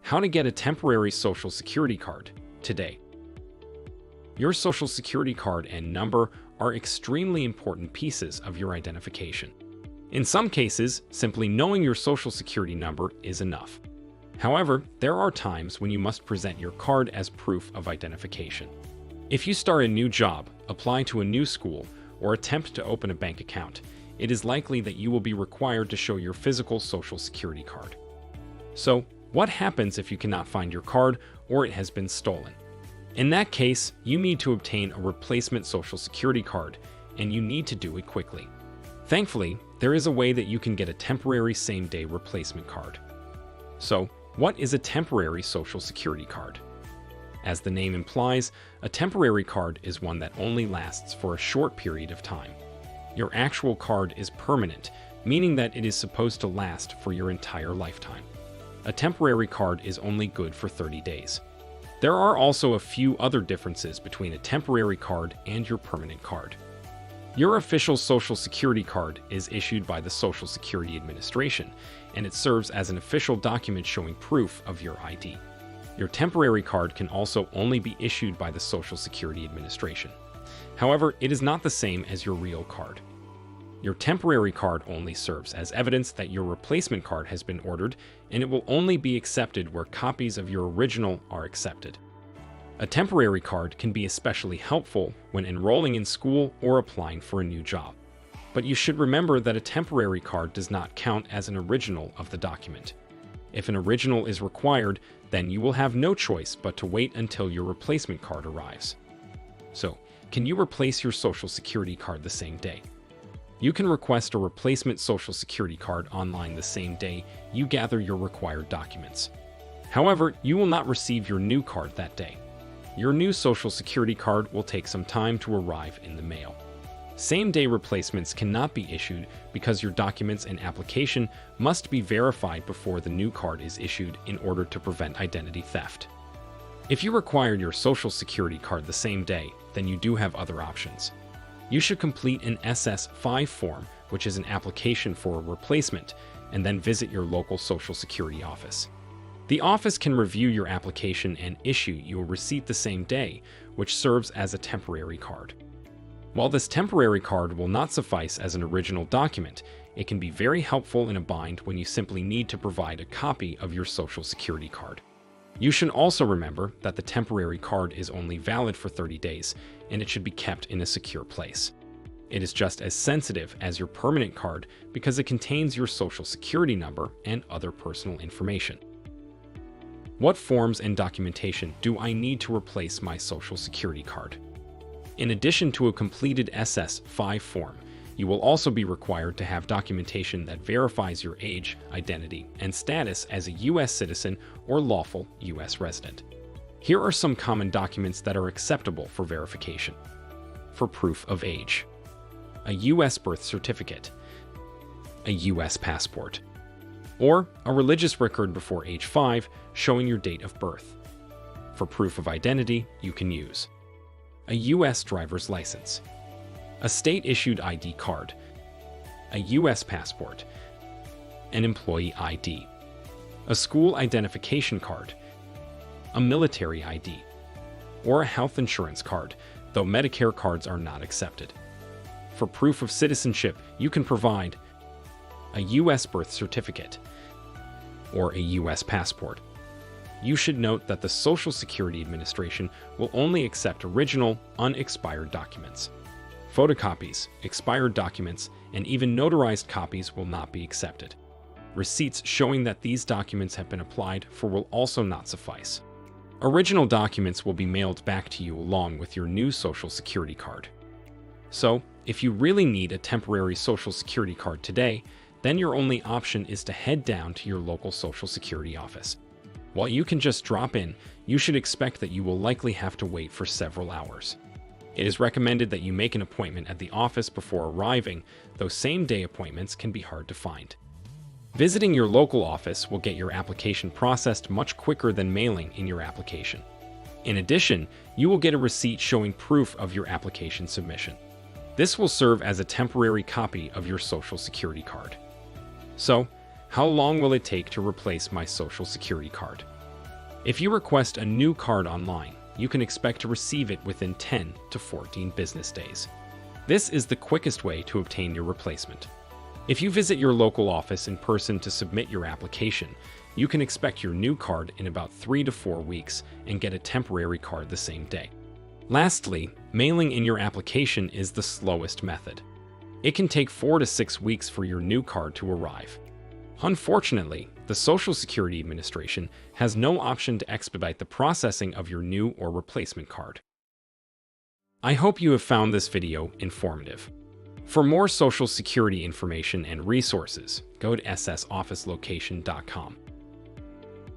How to get a temporary Social Security card today. Your Social Security card and number are extremely important pieces of your identification. In some cases, simply knowing your Social Security number is enough. However, there are times when you must present your card as proof of identification. If you start a new job, apply to a new school, or attempt to open a bank account, it is likely that you will be required to show your physical Social Security card. So, what happens if you cannot find your card or it has been stolen? In that case, you need to obtain a replacement Social Security card, and you need to do it quickly. Thankfully, there is a way that you can get a temporary same-day replacement card. So, what is a temporary Social Security card? As the name implies, a temporary card is one that only lasts for a short period of time. Your actual card is permanent, meaning that it is supposed to last for your entire lifetime. A temporary card is only good for 30 days. There are also a few other differences between a temporary card and your permanent card. Your official Social Security card is issued by the Social Security Administration, and it serves as an official document showing proof of your ID. Your temporary card can also only be issued by the Social Security Administration. However, it is not the same as your real card. Your temporary card only serves as evidence that your replacement card has been ordered, and it will only be accepted where copies of your original are accepted. A temporary card can be especially helpful when enrolling in school or applying for a new job. But you should remember that a temporary card does not count as an original of the document. If an original is required, then you will have no choice but to wait until your replacement card arrives. So, can you replace your Social Security card the same day? You can request a replacement Social Security card online the same day you gather your required documents. However, you will not receive your new card that day. Your new Social Security card will take some time to arrive in the mail. Same-day replacements cannot be issued because your documents and application must be verified before the new card is issued in order to prevent identity theft. If you require your Social Security card the same day, then you do have other options. You should complete an SS-5 form, which is an application for a replacement, and then visit your local Social Security office. The office can review your application and issue you a receipt the same day, which serves as a temporary card. While this temporary card will not suffice as an original document, it can be very helpful in a bind when you simply need to provide a copy of your Social Security card. You should also remember that the temporary card is only valid for 30 days, and it should be kept in a secure place. It is just as sensitive as your permanent card because it contains your Social Security number and other personal information. What forms and documentation do I need to replace my Social Security card? In addition to a completed SS-5 form, you will also be required to have documentation that verifies your age, identity, and status as a U.S. citizen or lawful U.S. resident. Here are some common documents that are acceptable for verification. For proof of age: a U.S. birth certificate, a U.S. passport, or a religious record before age 5 showing your date of birth. For proof of identity, you can use a U.S. driver's license, a state-issued ID card, a U.S. passport, an employee ID, a school identification card, a military ID, or a health insurance card, though Medicare cards are not accepted. For proof of citizenship, you can provide a U.S. birth certificate or a U.S. passport. You should note that the Social Security Administration will only accept original, unexpired documents. Photocopies, expired documents, and even notarized copies will not be accepted. Receipts showing that these documents have been applied for will also not suffice. Original documents will be mailed back to you along with your new Social Security card. So, if you really need a temporary Social Security card today, then your only option is to head down to your local Social Security office. While you can just drop in, you should expect that you will likely have to wait for several hours. It is recommended that you make an appointment at the office before arriving, though same-day appointments can be hard to find. Visiting your local office will get your application processed much quicker than mailing in your application. In addition, you will get a receipt showing proof of your application submission. This will serve as a temporary copy of your Social Security card. So, how long will it take to replace my Social Security card? If you request a new card online, you can expect to receive it within 10 to 14 business days. This is the quickest way to obtain your replacement. If you visit your local office in person to submit your application, you can expect your new card in about 3 to 4 weeks and get a temporary card the same day. Lastly, mailing in your application is the slowest method. It can take 4 to 6 weeks for your new card to arrive. Unfortunately, the Social Security Administration has no option to expedite the processing of your new or replacement card. I hope you have found this video informative. For more Social Security information and resources, go to ssofficelocation.com.